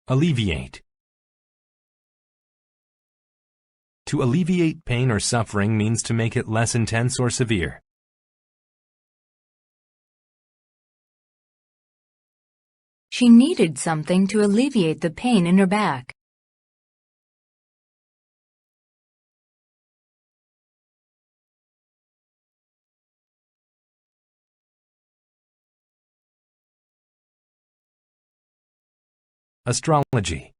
Alleviate. To alleviate pain or suffering means to make it less intense or severe. She needed something to alleviate the pain in her back. Astrology.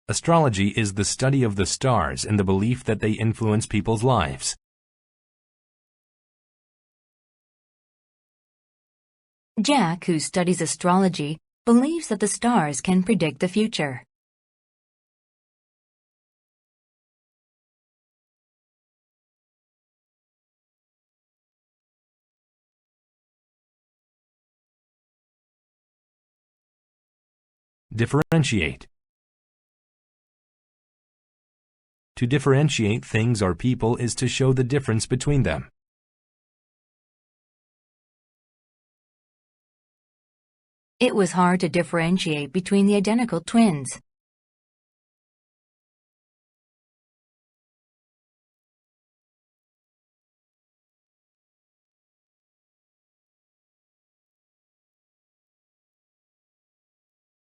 Astrology is the study of the stars in the belief that they influence people's lives. Jack, who studies astrology, believes that the stars can predict the future. Differentiate. To differentiate things or people is to show the difference between them. It was hard to differentiate between the identical twins.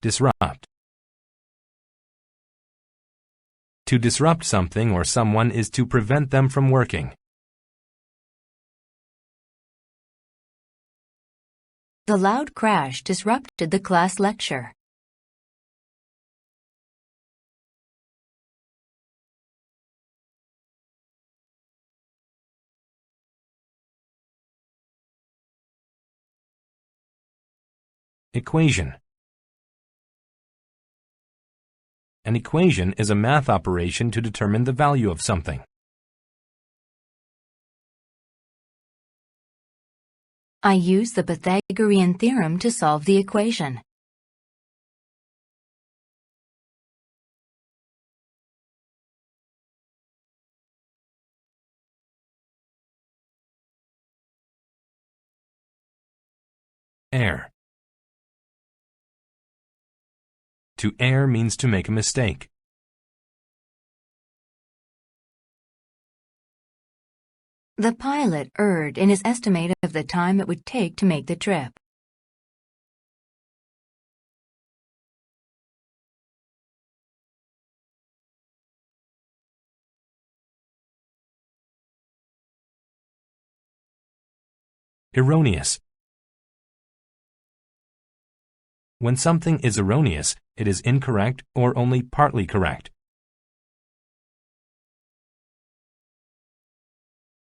Disrupt. To disrupt something or someone is to prevent them from working. The loud crash disrupted the class lecture. Equation. An equation is a math operation to determine the value of something. I used the Pythagorean theorem to solve the equation. Err. To err means to make a mistake. The pilot erred in his estimate of the time it would take to make the trip. Erroneous. When something is erroneous, it is incorrect or only partly correct.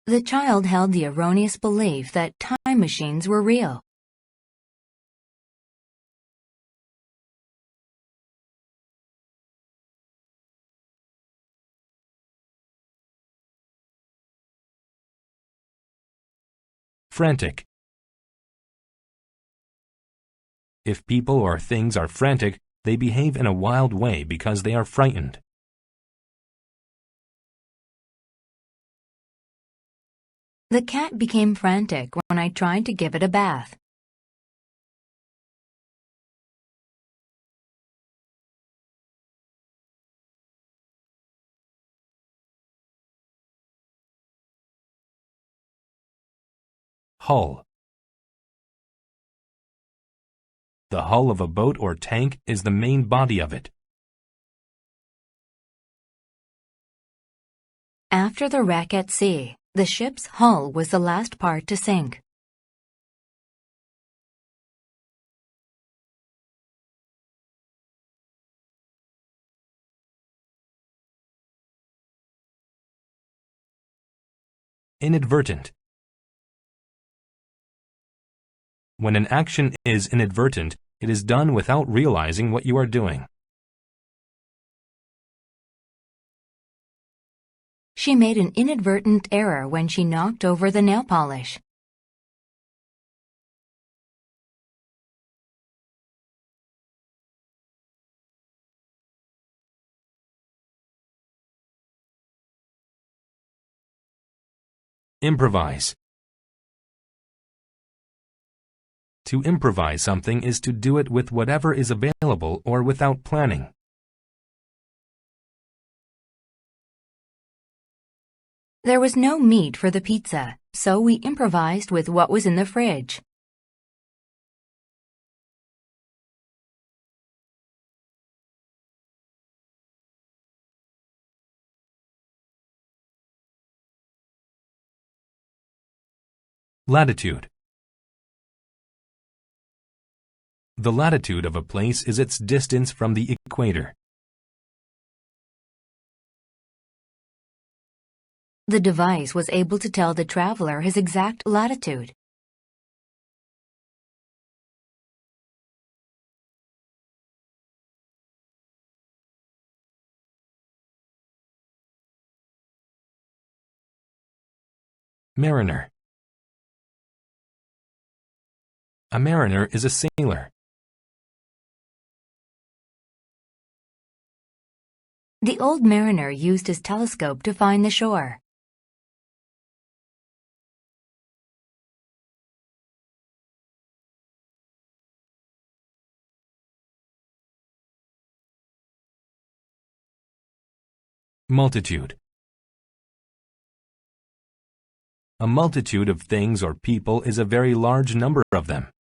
The child held the erroneous belief that time machines were real. Frantic. If people or things are frantic, they behave in a wild way because they are frightened. The cat became frantic when I tried to give it a bath. Hull. The hull of a boat or tank is the main body of it. After the wreck at sea, the ship's hull was the last part to sink. Inadvertent. When an action is inadvertent, it is done without realizing what you are doing. She made an inadvertent error when she knocked over the nail polish. Improvise. To improvise something is to do it with whatever is available or without planning. There was no meat for the pizza, so we improvised with what was in the fridge. Latitude. The latitude of a place is its distance from the equator. The device was able to tell the traveler his exact latitude. Mariner. A mariner is a sailor. The old mariner used his telescope to find the shore. Multitude. A multitude of things or people is a very large number of them.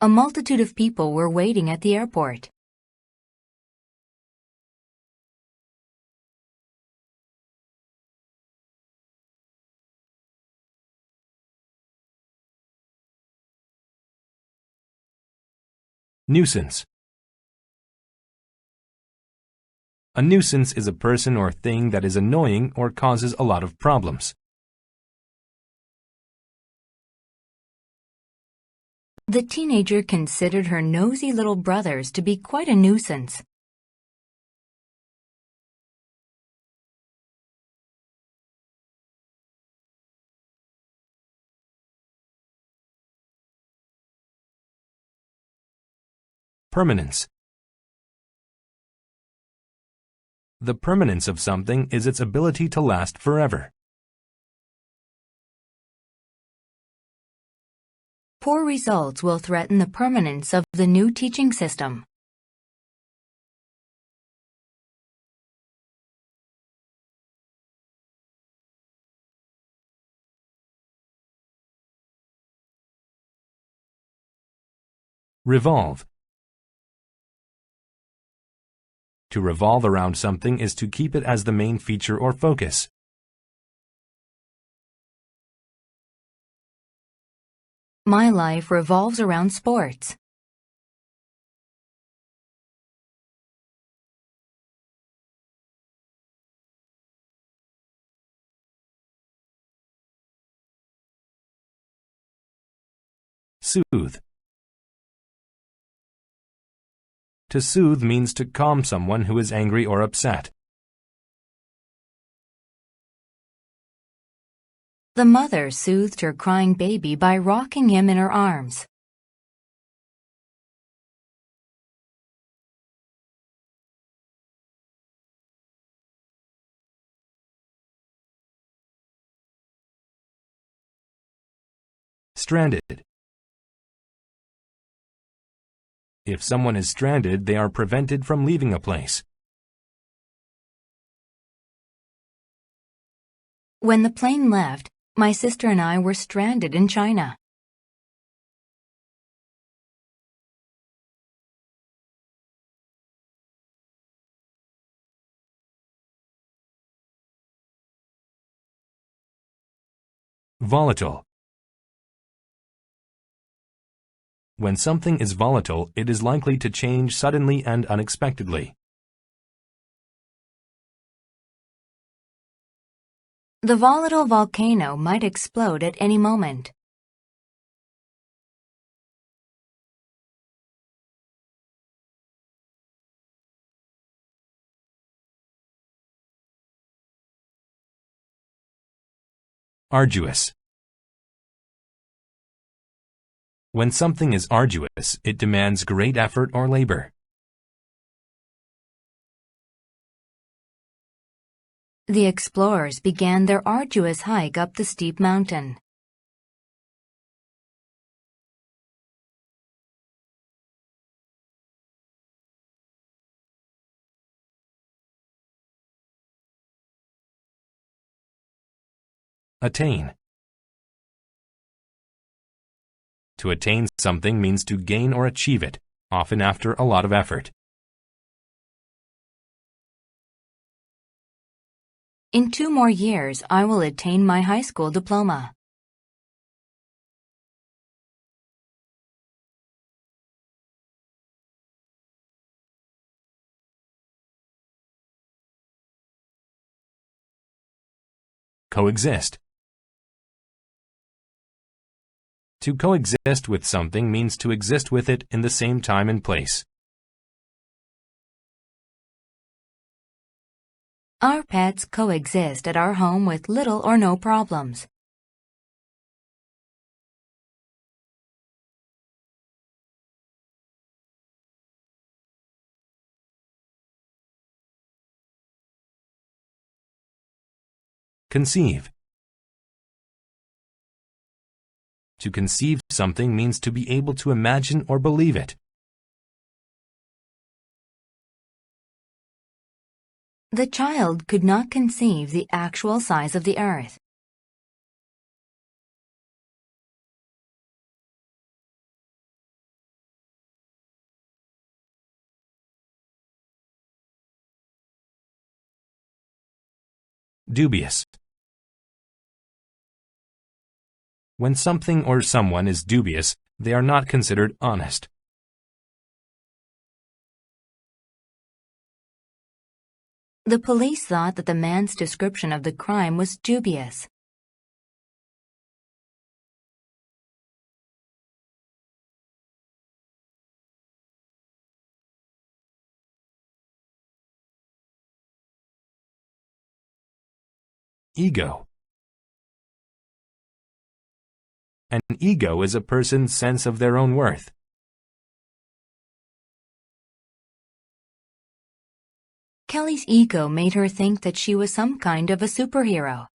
A multitude of people were waiting at the airport. Nuisance. A nuisance is a person or thing that is annoying or causes a lot of problems. The teenager considered her nosy little brothers to be quite a nuisance. Permanence. The permanence of something is its ability to last forever. Poor results will threaten the permanence of the new teaching system. Revolve. To revolve around something is to keep it as the main feature or focus. My life revolves around sports. Soothe. To soothe means to calm someone who is angry or upset. The mother soothed her crying baby by rocking him in her arms. Stranded. If someone is stranded, they are prevented from leaving a place. When the plane left, my sister and I were stranded in China. Volatile. When something is volatile, it is likely to change suddenly and unexpectedly. The volatile volcano might explode at any moment. Arduous. When something is arduous, it demands great effort or labor. The explorers began their arduous hike up the steep mountain. Attain. To attain something means to gain or achieve it, often after a lot of effort. In 2 more years, I will attain my high school diploma. Coexist. To coexist with something means to exist with it in the same time and place. Our pets coexist at our home with little or no problems. Conceive. To conceive something means to be able to imagine or believe it. The child could not conceive the actual size of the earth. Dubious. When something or someone is dubious, they are not considered honest. The police thought that the man's description of the crime was dubious. Ego. An ego is a person's sense of their own worth. Kelly's ego made her think that she was some kind of a superhero.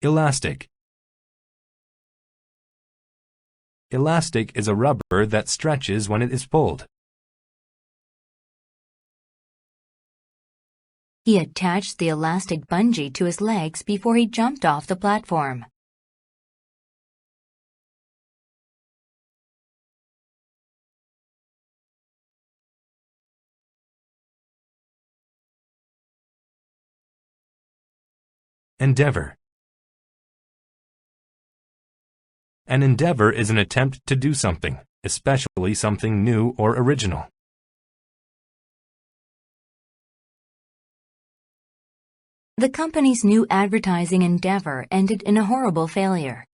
Elastic. Elastic is a rubber that stretches when it is pulled. He attached the elastic bungee to his legs before he jumped off the platform. Endeavor. An endeavor is an attempt to do something, especially something new or original. The company's new advertising endeavor ended in a horrible failure.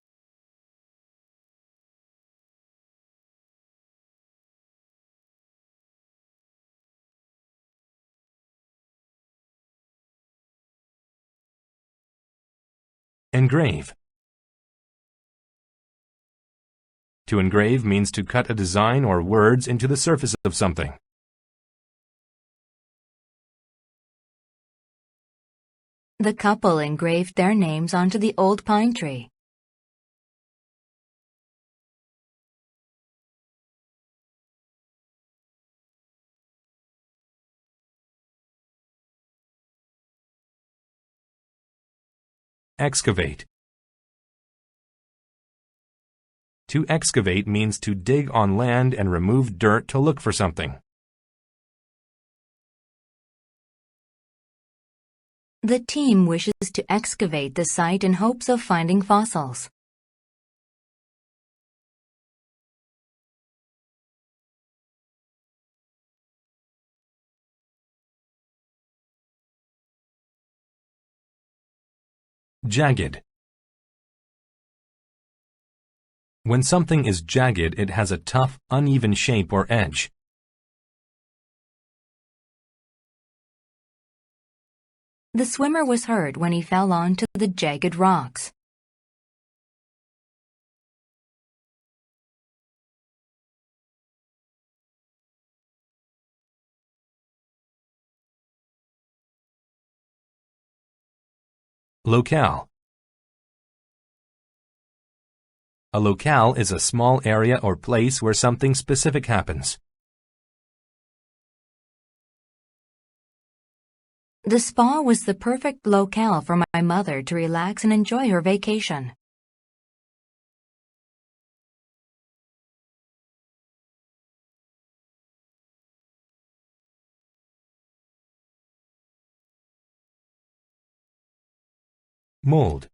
Engrave. To engrave means to cut a design or words into the surface of something. The couple engraved their names onto the old pine tree. Excavate. To excavate means to dig on land and remove dirt to look for something. The team wishes to excavate the site in hopes of finding fossils. Jagged. When something is jagged, it has a tough, uneven shape or edge. The swimmer was hurt when he fell onto the jagged rocks. Locale. A locale is a small area or place where something specific happens. The spa was the perfect locale for my mother to relax and enjoy her vacation. Mold.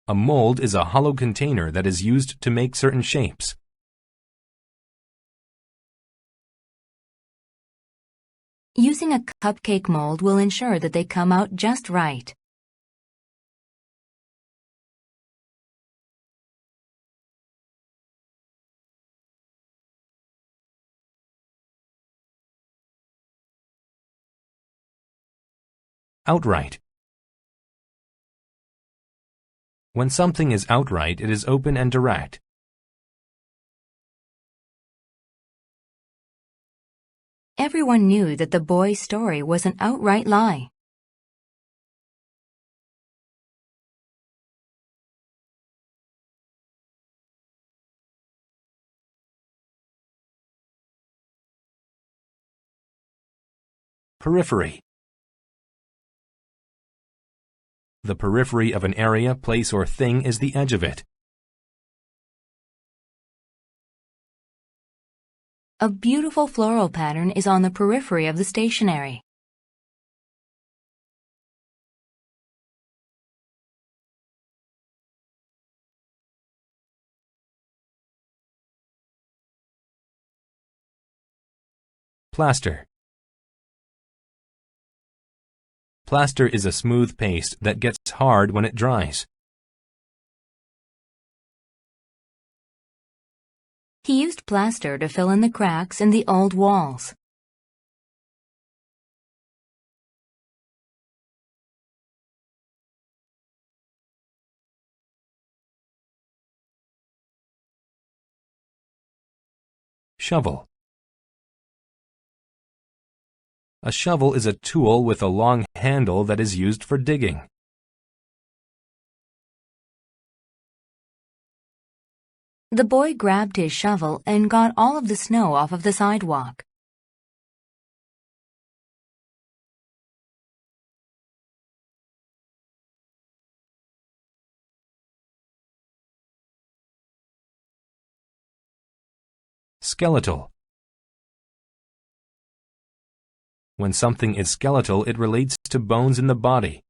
A mold is a hollow container that is used to make certain shapes. Using a cupcake mold will ensure that they come out just right. Outright. When something is outright, it is open and direct. Everyone knew that the boy's story was an outright lie. Periphery. The periphery of an area, place, or thing is the edge of it. A beautiful floral pattern is on the periphery of the stationery. Plaster. Plaster is a smooth paste that gets hard when it dries. He used plaster to fill in the cracks in the old walls. Shovel. A shovel is a tool with a long handle that is used for digging. The boy grabbed his shovel and got all of the snow off of the sidewalk. Skeletal. When something is skeletal, it relates to bones in the body.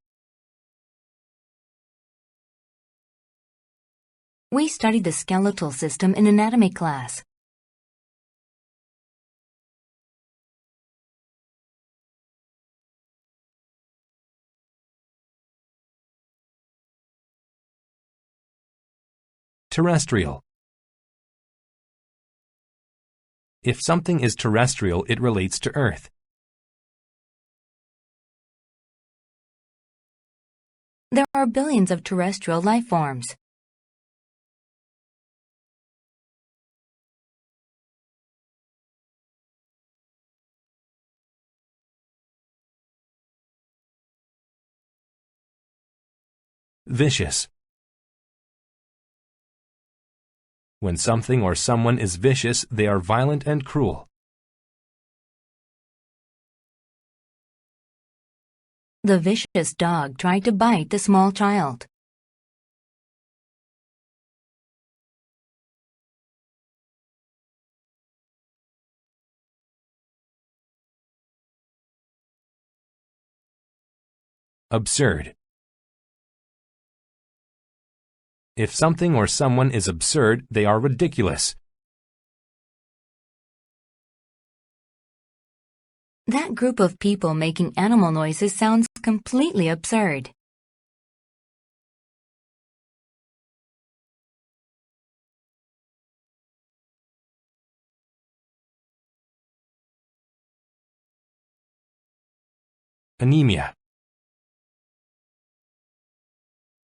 We studied the skeletal system in anatomy class. Terrestrial. If something is terrestrial, it relates to Earth. There are billions of terrestrial life forms. Vicious. When something or someone is vicious, they are violent and cruel. The vicious dog tried to bite the small child. Absurd. If something or someone is absurd, they are ridiculous. That group of people making animal noises sounds completely absurd. Anemia.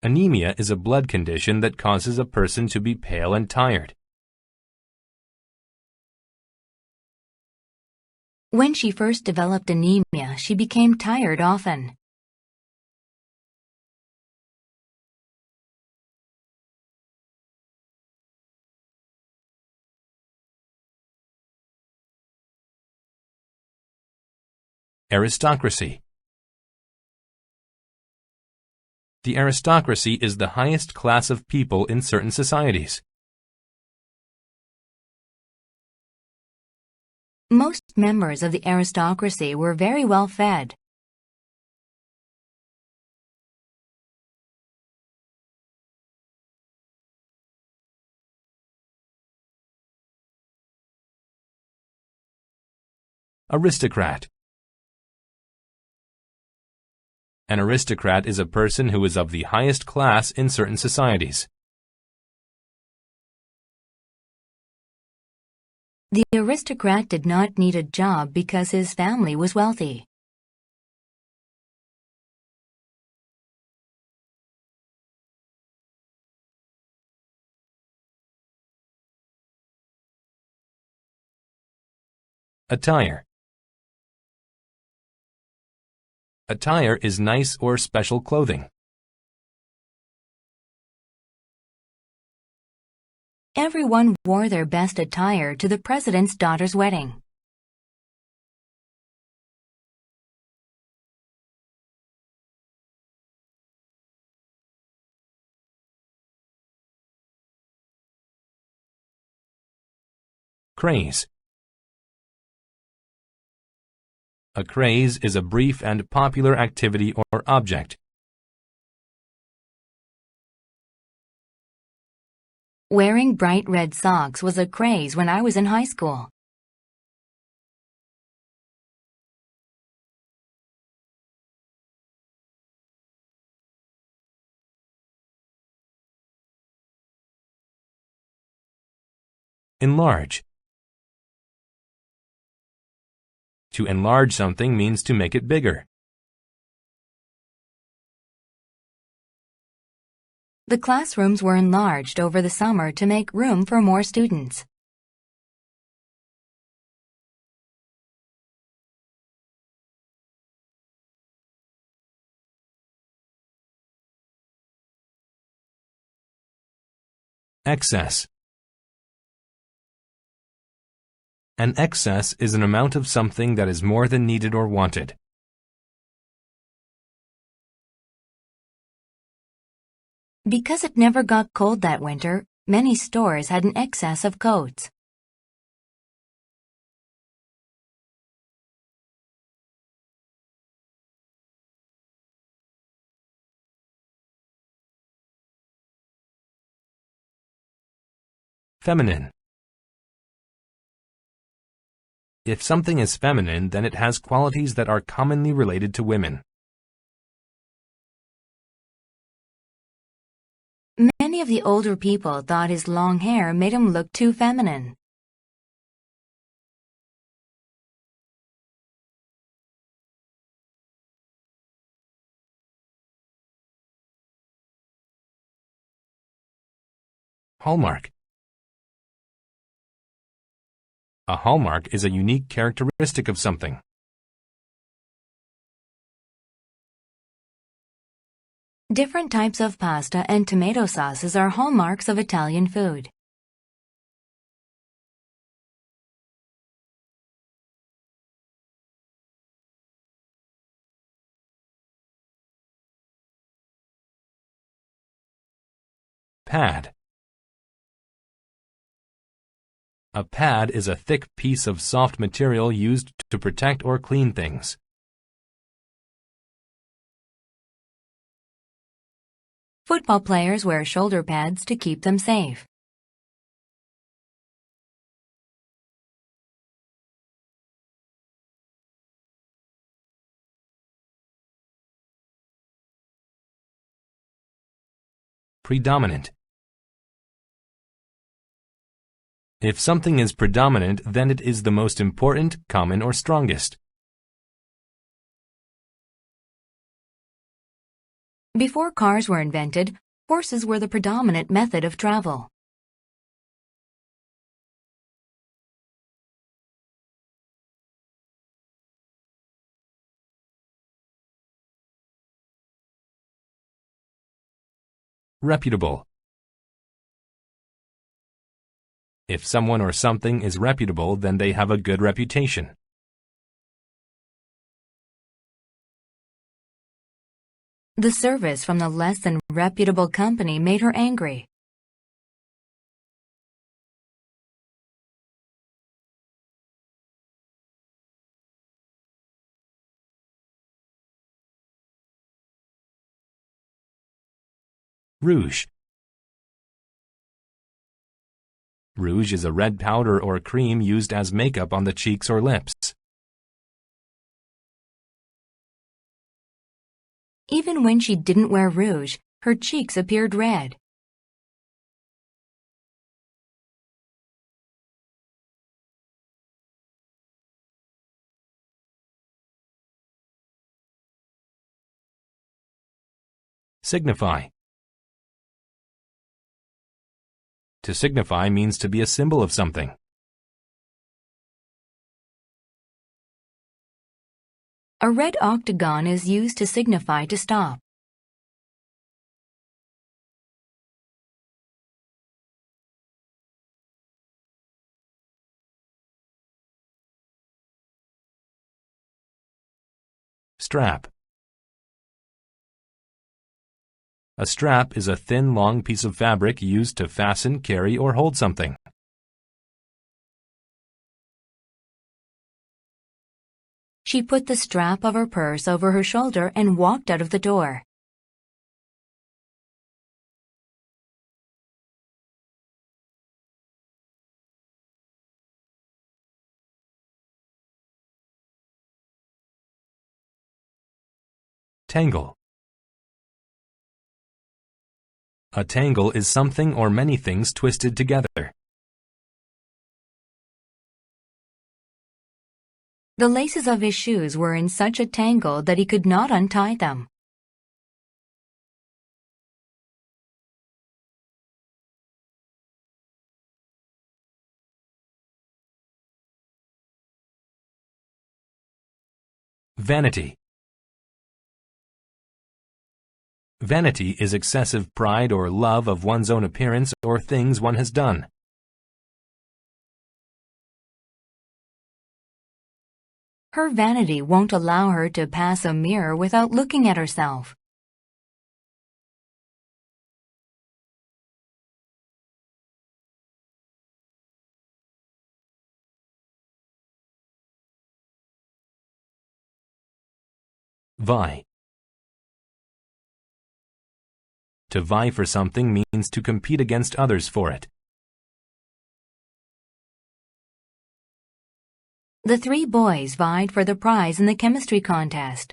Anemia is a blood condition that causes a person to be pale and tired. When she first developed anemia, she became tired often. Aristocracy. The aristocracy is the highest class of people in certain societies. Most members of the aristocracy were very well fed. Aristocrat. An aristocrat is a person who is of the highest class in certain societies. The aristocrat did not need a job because his family was wealthy. Attire. Attire is nice or special clothing. Everyone wore their best attire to the president's daughter's wedding. Craze. A craze is a brief and popular activity or object. Wearing bright red socks was a craze when I was in high school. Enlarge. To enlarge something means to make it bigger. The classrooms were enlarged over the summer to make room for more students. Excess. An excess is an amount of something that is more than needed or wanted. Because it never got cold that winter, many stores had an excess of coats. Feminine. If something is feminine, then it has qualities that are commonly related to women. Many of the older people thought his long hair made him look too feminine. Hallmark. A hallmark is a unique characteristic of something. Different types of pasta and tomato sauces are hallmarks of Italian food. Pad. A pad is a thick piece of soft material used to protect or clean things. Football players wear shoulder pads to keep them safe. Predominant. If something is predominant, then it is the most important, common, or strongest. Before cars were invented, horses were the predominant method of travel. Reputable. If someone or something is reputable, then they have a good reputation. The service from the less than reputable company made her angry. Rouge. Rouge is a red powder or cream used as makeup on the cheeks or lips. Even when she didn't wear rouge, her cheeks appeared red. Signify. To signify means to be a symbol of something. A red octagon is used to signify to stop. Strap. A strap is a thin, long piece of fabric used to fasten, carry, or hold something. She put the strap of her purse over her shoulder and walked out of the door. Tangle. A tangle is something or many things twisted together. The laces of his shoes were in such a tangle that he could not untie them. Vanity. Vanity is excessive pride or love of one's own appearance or things one has done. Her vanity won't allow her to pass a mirror without looking at herself. Vie. To vie for something means to compete against others for it. The three boys vied for the prize in the chemistry contest.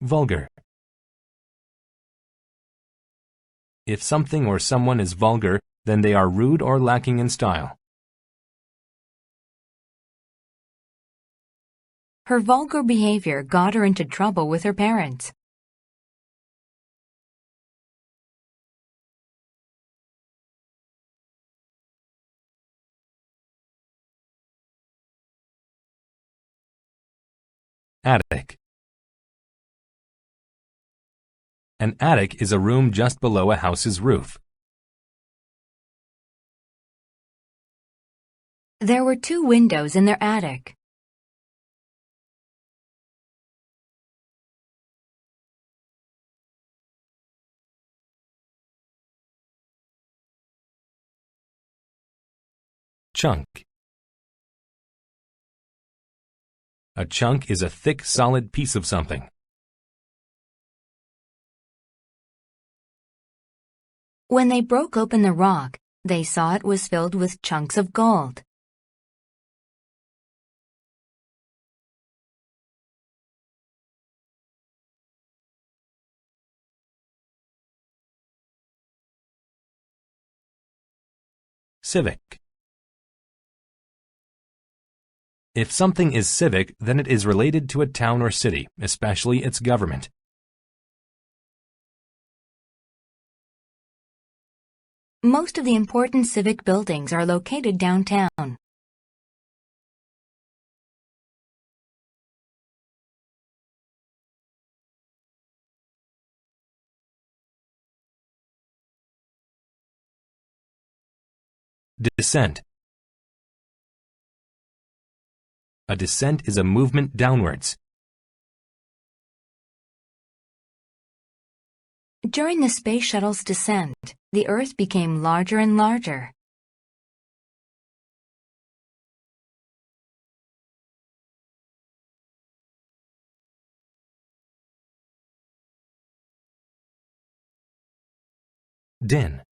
Vulgar. If something or someone is vulgar, then they are rude or lacking in style. Her vulgar behavior got her into trouble with her parents. Attic. An attic is a room just below a house's roof. There were 2 windows in their attic. Chunk. A chunk is a thick, solid piece of something. When they broke open the rock, they saw it was filled with chunks of gold. Civic. If something is civic, then it is related to a town or city, especially its government. Most of the important civic buildings are located downtown. Descent. A descent is a movement downwards. During the space shuttle's descent, the Earth became larger and larger. Din.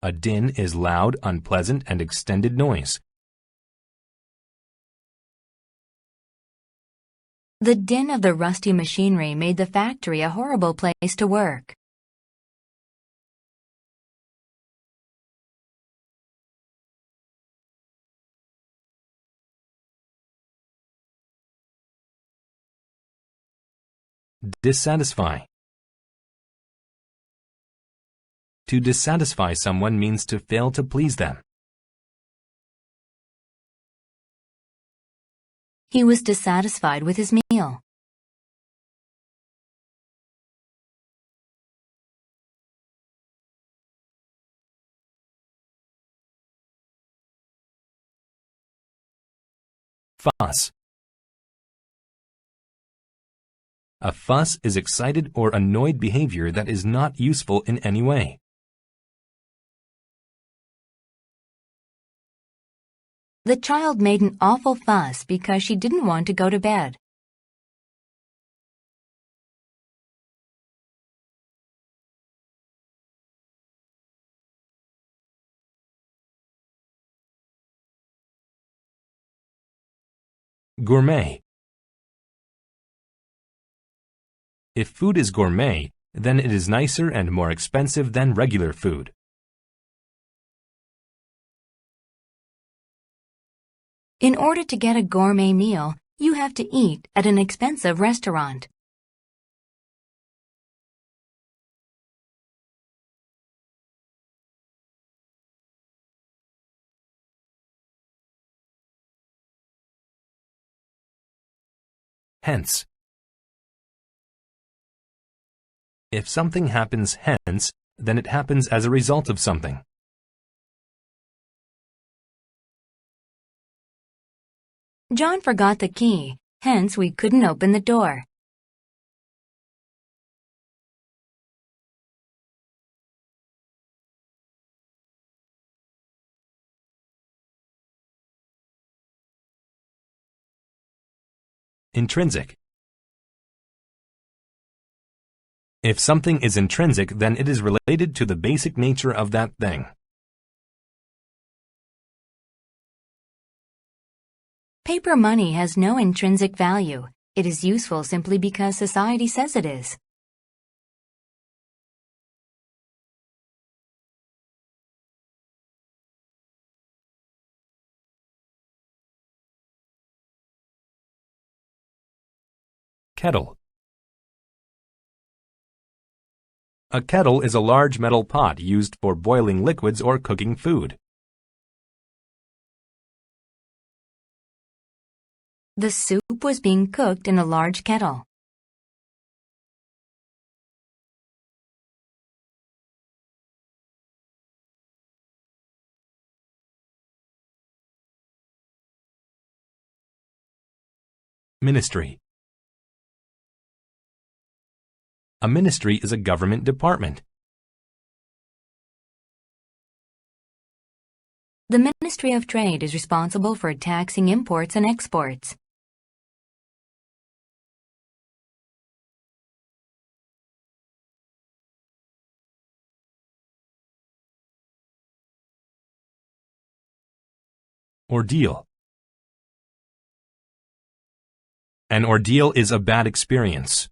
A din is loud, unpleasant, and extended noise. The din of the rusty machinery made the factory a horrible place to work. Dissatisfy. To dissatisfy someone means to fail to please them. He was dissatisfied with his meal. Fuss. A fuss is excited or annoyed behavior that is not useful in any way. The child made an awful fuss because she didn't want to go to bed. Gourmet. If food is gourmet, then it is nicer and more expensive than regular food. In order to get a gourmet meal, you have to eat at an expensive restaurant. Hence. If something happens hence, then it happens as a result of something. John forgot the key, hence we couldn't open the door. Intrinsic. If something is intrinsic, then it is related to the basic nature of that thing. Paper money has no intrinsic value. It is useful simply because society says it is. Kettle. A kettle is a large metal pot used for boiling liquids or cooking food. The soup was being cooked in a large kettle. Ministry. A ministry is a government department. The Ministry of Trade is responsible for taxing imports and exports. Ordeal. An ordeal is a bad experience.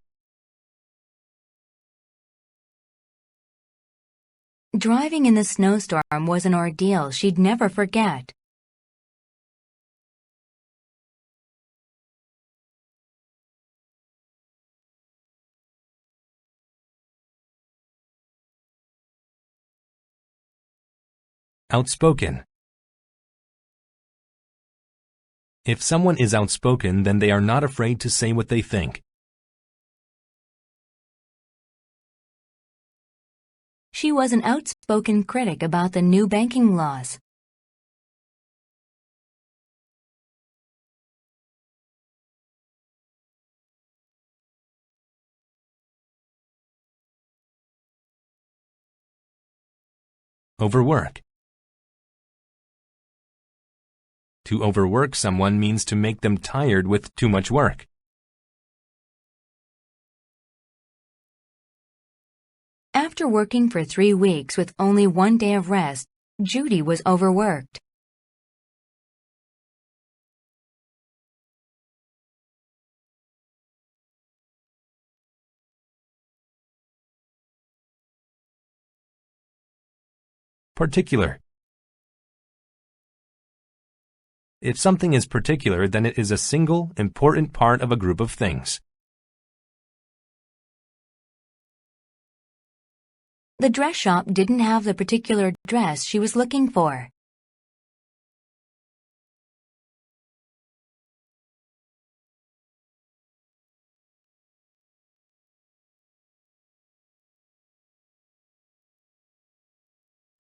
Driving in the snowstorm was an ordeal she'd never forget. Outspoken. If someone is outspoken, then they are not afraid to say what they think. She was an outspoken critic about the new banking laws. Overwork. To overwork someone means to make them tired with too much work. After working for 3 weeks with only 1 day of rest, Judy was overworked. Particular. If something is particular, then it is a single, important part of a group of things. The dress shop didn't have the particular dress she was looking for.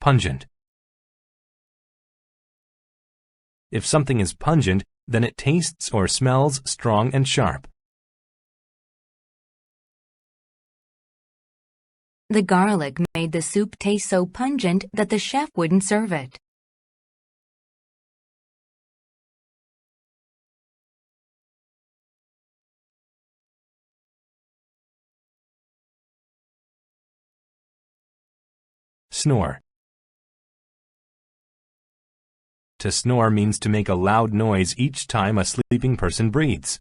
Pungent. If something is pungent, then it tastes or smells strong and sharp. The garlic made the soup taste so pungent that the chef wouldn't serve it. Snore. To snore means to make a loud noise each time a sleeping person breathes.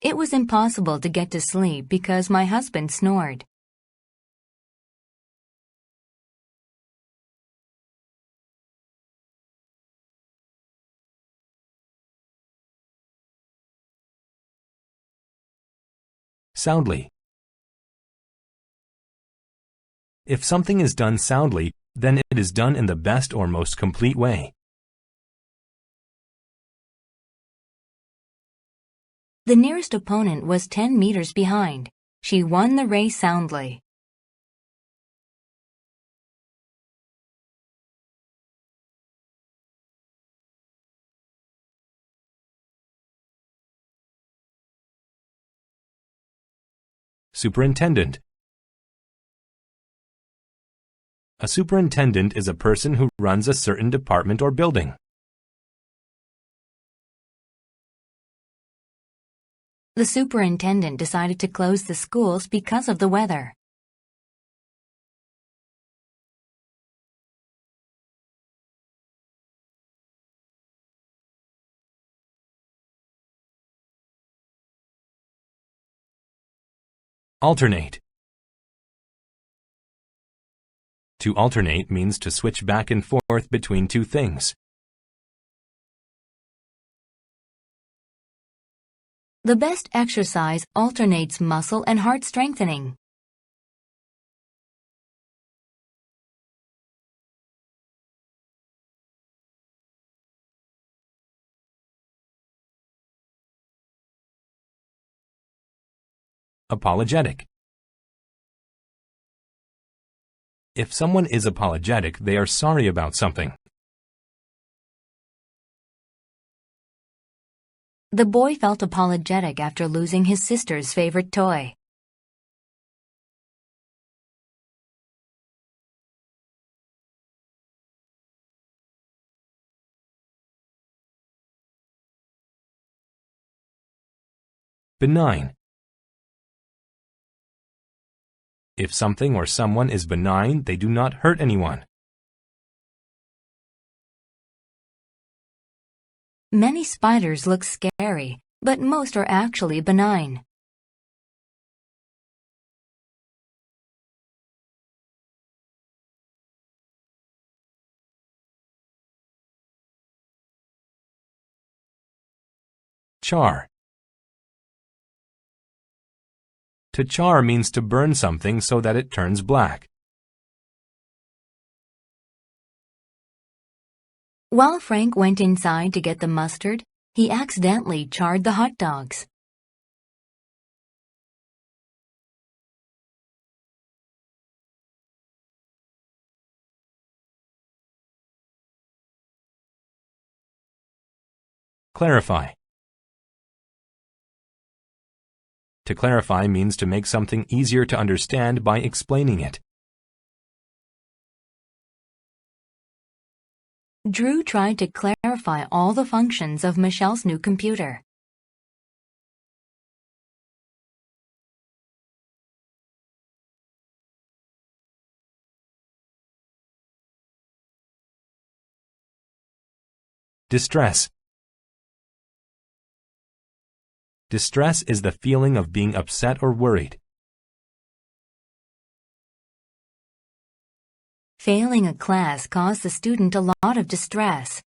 It was impossible to get to sleep because my husband snored. Soundly. If something is done soundly, then it is done in the best or most complete way. The nearest opponent was 10 meters behind. She won the race soundly. Superintendent. A superintendent is a person who runs a certain department or building. The superintendent decided to close the schools because of the weather. Alternate. To alternate means to switch back and forth between two things. The best exercise alternates muscle and heart strengthening. Apologetic. If someone is apologetic, they are sorry about something. The boy felt apologetic after losing his sister's favorite toy. Benign. If something or someone is benign, they do not hurt anyone. Many spiders look scary, but most are actually benign. Char. To char means to burn something so that it turns black. While Frank went inside to get the mustard, he accidentally charred the hot dogs. Clarify. To clarify means to make something easier to understand by explaining it. Drew tried to clarify all the functions of Michelle's new computer. Distress. Distress is the feeling of being upset or worried. Failing a class caused the student a lot of distress.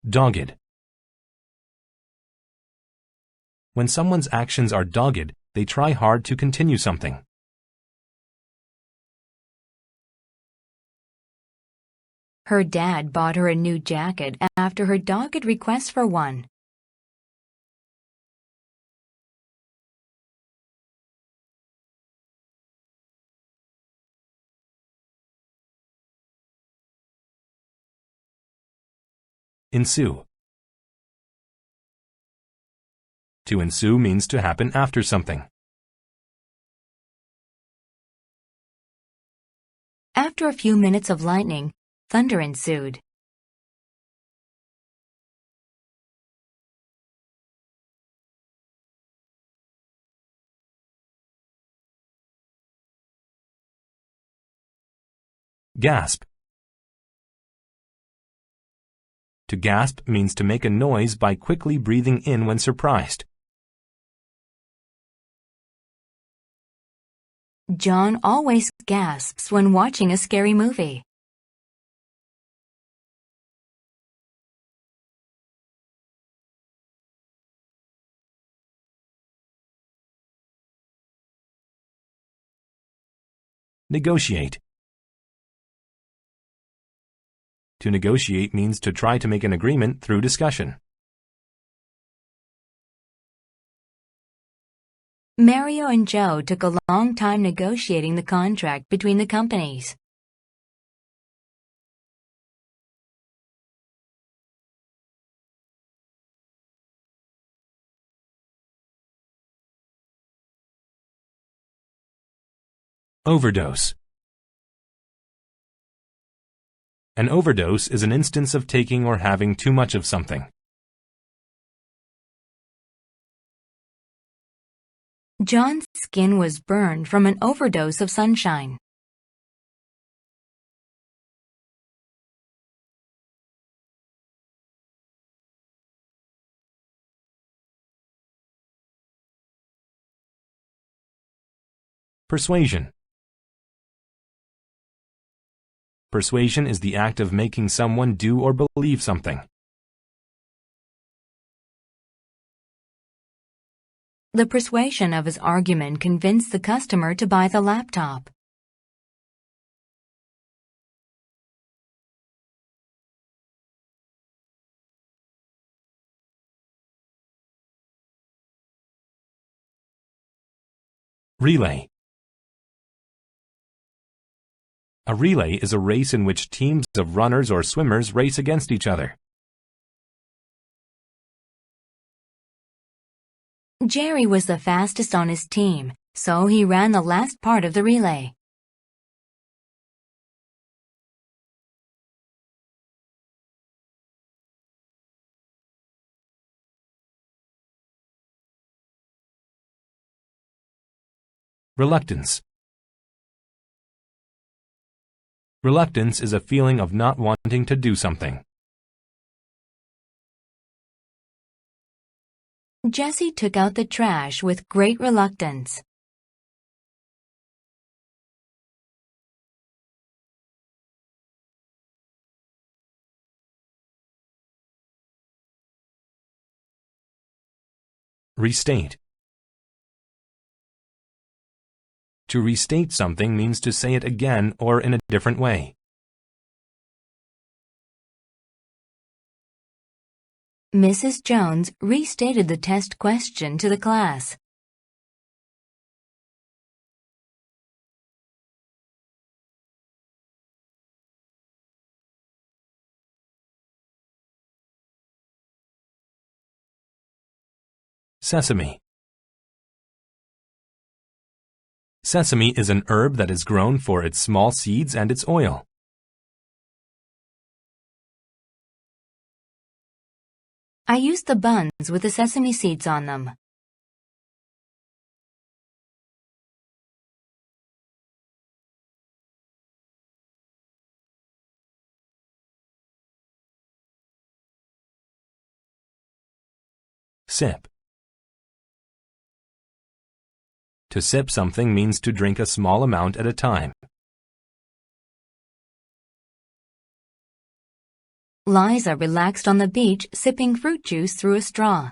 Dogged. When someone's actions are dogged, they try hard to continue something. Her dad bought her a new jacket after her dogged request for one. Ensue. To ensue means to happen after something. After a few minutes of lightning, thunder ensued. Gasp. To gasp means to make a noise by quickly breathing in when surprised. John always gasps when watching a scary movie. Negotiate. To negotiate means to try to make an agreement through discussion. Mario and Joe took a long time negotiating the contract between the companies. Overdose. An overdose is an instance of taking or having too much of something. John's skin was burned from an overdose of sunshine. Persuasion. Persuasion is the act of making someone do or believe something. The persuasion of his argument convinced the customer to buy the laptop. Relay. A relay is a race in which teams of runners or swimmers race against each other. Jerry was the fastest on his team, so he ran the last part of the relay. Reluctance. Reluctance is a feeling of not wanting to do something. Jesse took out the trash with great reluctance. Restate. To restate something means to say it again or in a different way. Mrs. Jones restated the test question to the class. Sesame. Sesame is an herb that is grown for its small seeds and its oil. I used the buns with the sesame seeds on them. Sip. To sip something means to drink a small amount at a time. Liza relaxed on the beach, sipping fruit juice through a straw.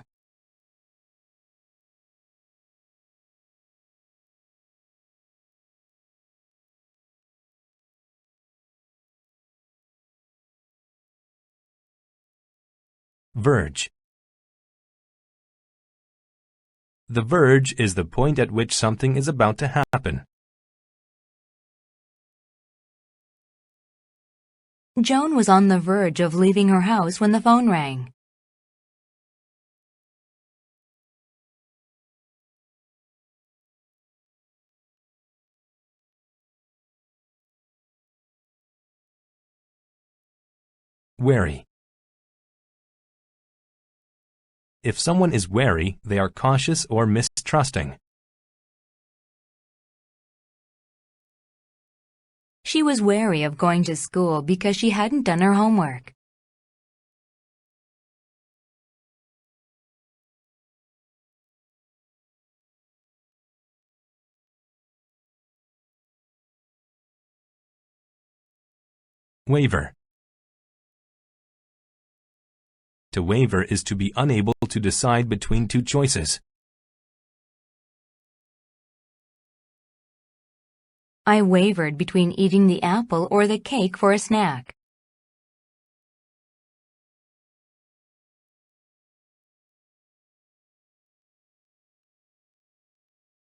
Verge. The verge is the point at which something is about to happen. Joan was on the verge of leaving her house when the phone rang. Wary. If someone is wary, they are cautious or mistrusting. She was wary of going to school because she hadn't done her homework. Waver. To waver is to be unable to decide between two choices. I wavered between eating the apple or the cake for a snack.